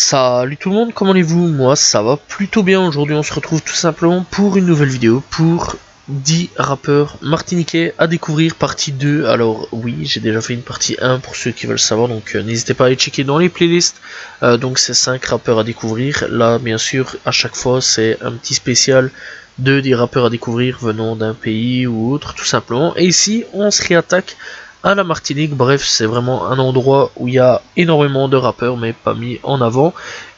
Salut tout le monde, comment allez-vous? Moi ça va plutôt bien. Aujourd'hui on se retrouve tout simplement pour une nouvelle vidéo pour 10 rappeurs martiniquais à découvrir partie 2. Alors oui, j'ai déjà fait une partie 1 pour ceux qui veulent savoir, donc n'hésitez pas à aller checker dans les playlists. Donc c'est 5 rappeurs à découvrir. Là bien sûr à chaque fois c'est un petit spécial de 10 rappeurs à découvrir venant d'un pays ou autre tout simplement. Et ici on se réattaque à la Martinique. Bref, c'est vraiment un endroit où il y a énormément de rappeurs mais pas mis en avant,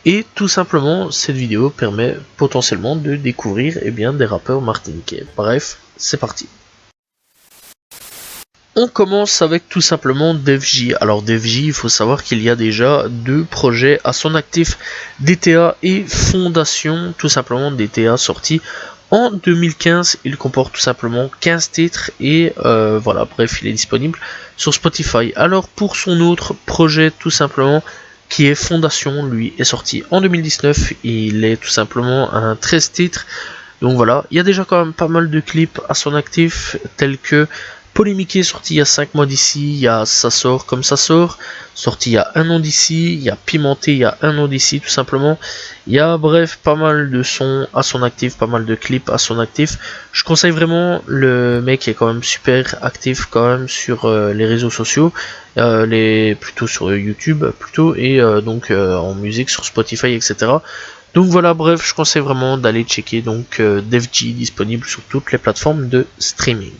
et tout simplement cette vidéo permet potentiellement de découvrir des rappeurs martiniquais. Bref, c'est parti. On commence avec tout simplement Def J. Alors Def J, il faut savoir qu'il y a déjà 2 projets à son actif, DTA et Fondation, tout simplement. DTA sorti en 2015, il comporte tout simplement 15 titres et voilà, bref, il est disponible sur Spotify. Alors pour son autre projet tout simplement, qui est Fondation, lui est sorti en 2019, il est tout simplement un 13 titres. Donc voilà, il y a déjà quand même pas mal de clips à son actif, tels que Polémique est sorti il y a 5 mois d'ici, il y a Ça sort comme ça sort, sorti il y a 1 an d'ici, il y a Pimenté il y a 1 an d'ici tout simplement. Il y a bref pas mal de sons à son actif, pas mal de clips à son actif. Je conseille vraiment, le mec est quand même super actif quand même sur les réseaux sociaux, plutôt sur YouTube plutôt, et donc en musique sur Spotify etc. Donc voilà, bref, je conseille vraiment d'aller checker donc Def J, disponible sur toutes les plateformes de streaming.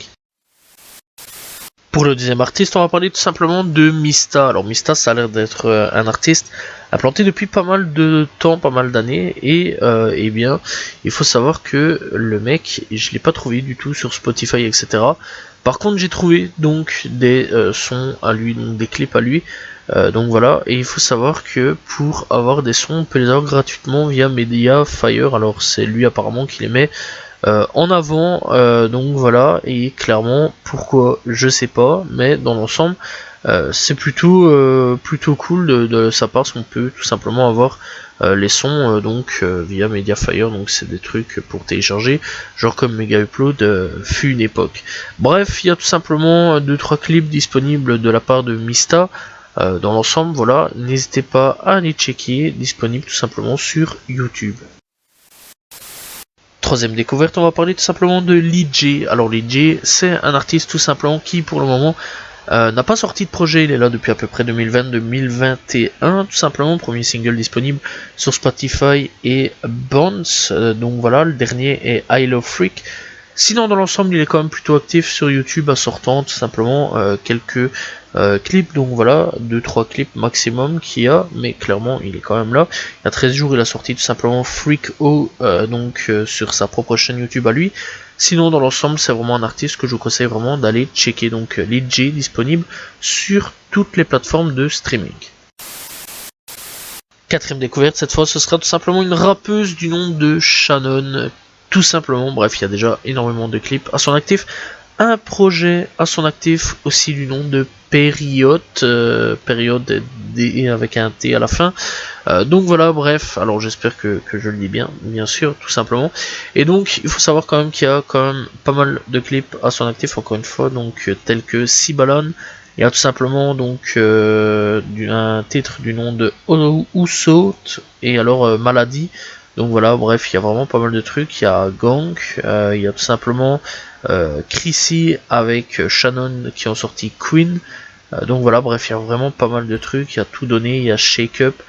Pour le deuxième artiste, on va parler tout simplement de Mista. Alors Mista, ça a l'air d'être un artiste implanté depuis pas mal de temps, pas mal d'années, et eh bien, il faut savoir que le mec, je l'ai pas trouvé du tout sur Spotify, etc. Par contre, j'ai trouvé donc des sons à lui, donc des clips à lui. Donc voilà, et il faut savoir que pour avoir des sons, on peut les avoir gratuitement via Mediafire. Alors c'est lui apparemment qui les met en avant, donc voilà, et clairement pourquoi je sais pas, mais dans l'ensemble c'est plutôt cool de sa part, parce qu'on peut tout simplement avoir les sons donc via Mediafire, donc c'est des trucs pour télécharger, genre comme Mega Upload fut une époque. Bref, il y a tout simplement 2-3 clips disponibles de la part de Mista. Dans l'ensemble, voilà, n'hésitez pas à aller checker, disponible tout simplement sur YouTube. Troisième découverte, on va parler tout simplement de Lidj. Alors Lidj, c'est un artiste tout simplement qui pour le moment n'a pas sorti de projet, il est là depuis à peu près 2020-2021, tout simplement. Premier single disponible sur Spotify et Bounce, donc voilà, le dernier est I Love Freak. Sinon dans l'ensemble il est quand même plutôt actif sur YouTube, en sortant tout simplement quelques clips, donc voilà, 2-3 clips maximum qu'il y a, mais clairement il est quand même là. Il y a 13 jours il a sorti tout simplement Freak O, sur sa propre chaîne YouTube à lui. Sinon dans l'ensemble c'est vraiment un artiste que je vous conseille vraiment d'aller checker, donc Lidj, disponible sur toutes les plateformes de streaming. Quatrième découverte, cette fois ce sera tout simplement une rappeuse du nom de Shannon, tout simplement. Bref, il y a déjà énormément de clips à son actif, un projet à son actif aussi du nom de Période, Période avec un T à la fin. Donc voilà, bref, alors j'espère que je le dis bien sûr, tout simplement. Et donc il faut savoir quand même qu'il y a quand même pas mal de clips à son actif, encore une fois, donc tels que Sibalan. Il y a tout simplement donc un titre du nom de Oussaut, et alors Maladie. Donc voilà, bref, il y a vraiment pas mal de trucs. Il y a Gang, il y a tout simplement Chrissy avec Shannon qui ont sorti Queen. Donc voilà, bref, il y a vraiment pas mal de trucs. Il y a Tout Donné, il y a Shake Up.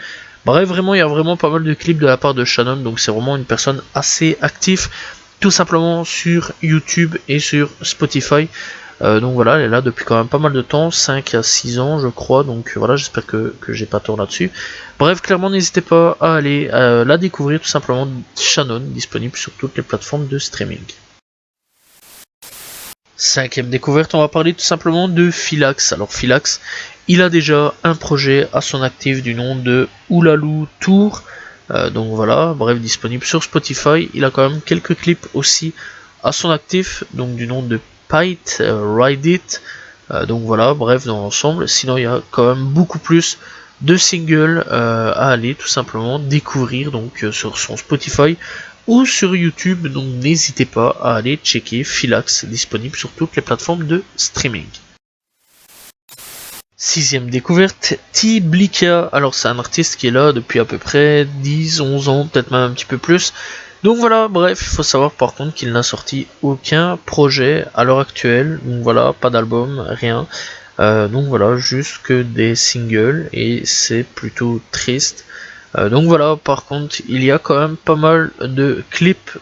Bref, vraiment, il y a vraiment pas mal de clips de la part de Shannon. Donc c'est vraiment une personne assez active, tout simplement sur YouTube et sur Spotify. Donc voilà, elle est là depuis quand même pas mal de temps, 5 à 6 ans je crois, donc voilà, j'espère que j'ai pas tort là-dessus. Bref, clairement n'hésitez pas à aller la découvrir, tout simplement. Shannon, disponible sur toutes les plateformes de streaming. Cinquième découverte, on va parler tout simplement de Philax. Alors Philax, il a déjà un projet à son actif du nom de Oulalou Tour, donc voilà, bref, disponible sur Spotify. Il a quand même quelques clips aussi à son actif, donc du nom de Pite, Ride It, donc voilà, bref, dans l'ensemble. Sinon il y a quand même beaucoup plus de singles à aller tout simplement découvrir, donc sur son Spotify ou sur YouTube, donc n'hésitez pas à aller checker Philax, disponible sur toutes les plateformes de streaming. Sixième découverte, T-Blika. Alors c'est un artiste qui est là depuis à peu près 10-11 ans, peut-être même un petit peu plus. Donc voilà, bref, il faut savoir par contre qu'il n'a sorti aucun projet à l'heure actuelle. Donc voilà, pas d'album, rien. Donc voilà, juste que des singles et c'est plutôt triste. Donc voilà, par contre, il y a quand même pas mal de clips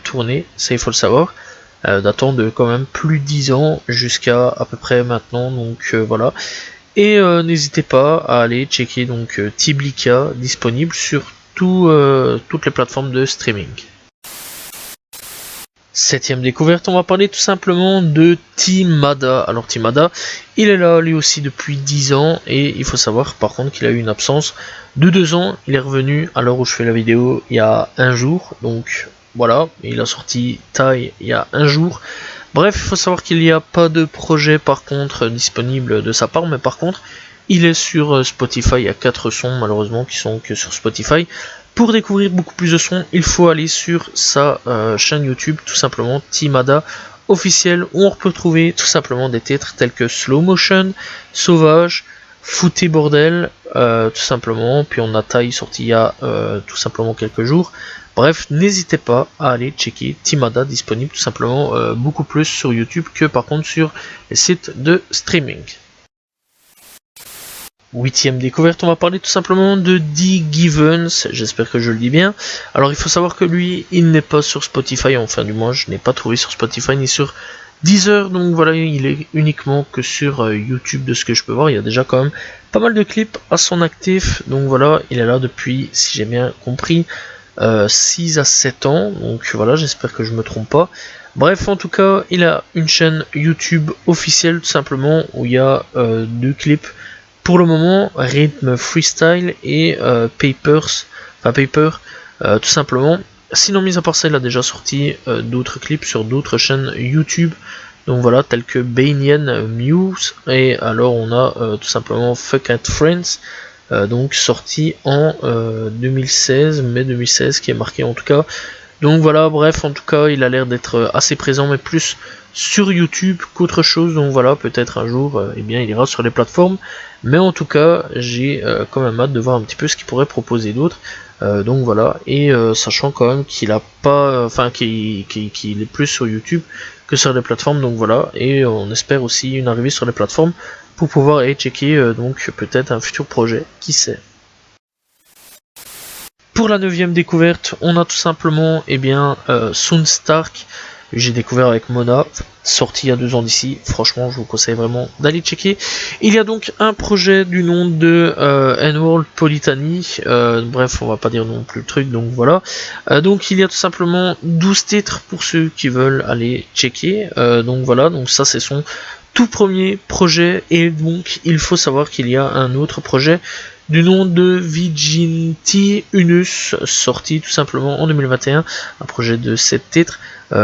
tournés, ça il faut le savoir. Datant de quand même plus de 10 ans jusqu'à à peu près maintenant, donc voilà. Et n'hésitez pas à aller checker donc T-Blika, disponible sur toutes les plateformes de streaming. Septième découverte, on va parler tout simplement de Timada. Alors Timada, il est là lui aussi depuis 10 ans et il faut savoir par contre qu'il a eu une absence de 2 ans. Il est revenu à l'heure où je fais la vidéo il y a un jour, donc voilà, il a sorti Tai il y a un jour. Bref, il faut savoir qu'il n'y a pas de projet par contre disponible de sa part, mais par contre il est sur Spotify. Il y a 4 sons malheureusement qui sont que sur Spotify. Pour découvrir beaucoup plus de sons, il faut aller sur sa chaîne YouTube, tout simplement Timada officiel, où on peut trouver tout simplement des titres tels que Slow Motion, Sauvage, Footé Bordel, tout simplement. Puis on a Tai sorti il y a tout simplement quelques jours. Bref, n'hésitez pas à aller checker Timada, disponible tout simplement beaucoup plus sur YouTube que par contre sur les sites de streaming. Huitième découverte, on va parler tout simplement de D. Givens, j'espère que je le dis bien. Alors il faut savoir que lui, il n'est pas sur Spotify, enfin du moins je n'ai pas trouvé sur Spotify ni sur Deezer, donc voilà, il est uniquement que sur YouTube de ce que je peux voir. Il y a déjà quand même pas mal de clips à son actif, donc voilà, il est là depuis, si j'ai bien compris, 6 à 7 ans, donc voilà, j'espère que je me trompe pas. Bref, en tout cas, il a une chaîne YouTube officielle tout simplement où il y a 2 clips. Pour le moment, Rhythm Freestyle et Paper, tout simplement. Sinon, mis à part ça, il a déjà sorti d'autres clips sur d'autres chaînes YouTube. Donc voilà, tels que Banyan Muse. Et alors, on a tout simplement Fuck at Friends. Donc sorti en 2016, mai 2016, qui est marqué en tout cas. Donc voilà, bref, en tout cas, il a l'air d'être assez présent, mais plus sur YouTube qu'autre chose. Donc voilà, peut-être un jour, eh bien, il ira sur les plateformes. Mais en tout cas, j'ai quand même hâte de voir un petit peu ce qu'il pourrait proposer d'autre. Donc voilà, et sachant quand même qu'il a pas, enfin, qu'il est plus sur YouTube que sur les plateformes. Donc voilà, et on espère aussi une arrivée sur les plateformes pour pouvoir aller checker donc peut-être un futur projet, qui sait. Pour la 9ème découverte, on a tout simplement Soonstark. J'ai découvert avec Mona, sorti il y a 2 ans d'ici. Franchement, je vous conseille vraiment d'aller checker. Il y a donc un projet du nom de N-World Polytany. Bref, on va pas dire non plus le truc, donc voilà. Donc il y a tout simplement 12 titres pour ceux qui veulent aller checker. Donc voilà, donc ça c'est son tout premier projet. Et donc il faut savoir qu'il y a un autre projet du nom de Viginti Unus, sorti tout simplement en 2021, un projet de 7 titres.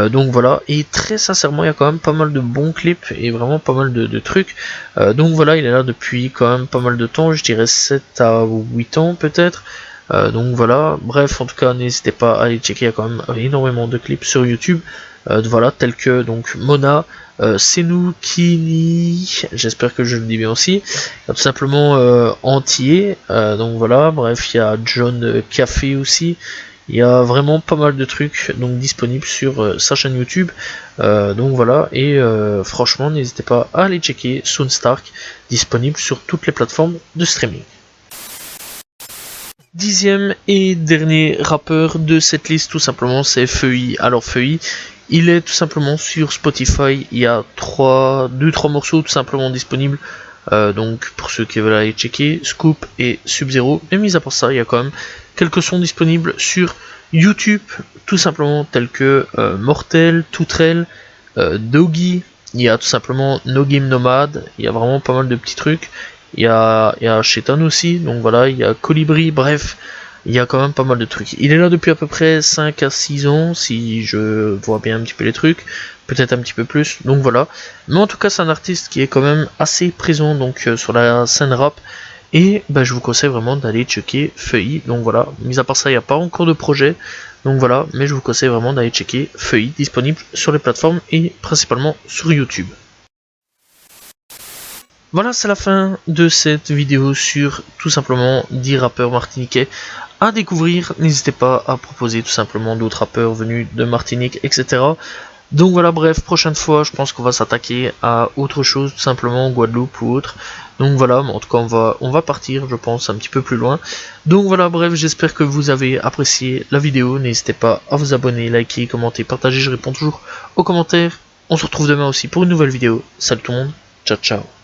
Donc voilà, et très sincèrement, il y a quand même pas mal de bons clips et vraiment pas mal de trucs. Donc voilà, il est là depuis quand même pas mal de temps, je dirais 7 à 8 ans peut-être. Donc voilà, bref, en tout cas, n'hésitez pas à aller checker, il y a quand même énormément de clips sur YouTube. Voilà, tels que donc Mona, Senukini, j'espère que je le dis bien aussi. Il y a tout simplement Entier, donc voilà, bref, il y a John Café aussi. Il y a vraiment pas mal de trucs donc disponibles sur sa chaîne YouTube. Donc voilà, et franchement, n'hésitez pas à aller checker Soonstark, disponible sur toutes les plateformes de streaming. 10e et dernier rappeur de cette liste, tout simplement, c'est Feuilly. Alors Feuilly, il est tout simplement sur Spotify. Il y a 2-3 morceaux tout simplement disponibles. Donc pour ceux qui veulent aller checker, Scoop et Sub-Zero. Mais mis à part ça, il y a quand même quelques sons disponibles sur YouTube, tout simplement, tels que Mortel, Toutrel, Doggy. Il y a tout simplement No Game Nomad. Il y a vraiment pas mal de petits trucs. Il y a Chetan aussi, donc voilà, il y a Colibri, bref, il y a quand même pas mal de trucs. Il est là depuis à peu près 5 à 6 ans, si je vois bien un petit peu les trucs, peut-être un petit peu plus, donc voilà. Mais en tout cas, c'est un artiste qui est quand même assez présent donc sur la scène rap, et je vous conseille vraiment d'aller checker Feuilly, donc voilà. Mis à part ça, il n'y a pas encore de projet, donc voilà, mais je vous conseille vraiment d'aller checker Feuilly, disponible sur les plateformes et principalement sur YouTube. Voilà, c'est la fin de cette vidéo sur tout simplement 10 rappeurs martiniquais à découvrir. N'hésitez pas à proposer tout simplement d'autres rappeurs venus de Martinique, etc. Donc voilà, bref, prochaine fois, je pense qu'on va s'attaquer à autre chose, tout simplement Guadeloupe ou autre. Donc voilà, mais en tout cas, on va partir, je pense, un petit peu plus loin. Donc voilà, bref, j'espère que vous avez apprécié la vidéo. N'hésitez pas à vous abonner, liker, commenter, partager. Je réponds toujours aux commentaires. On se retrouve demain aussi pour une nouvelle vidéo. Salut tout le monde, ciao ciao.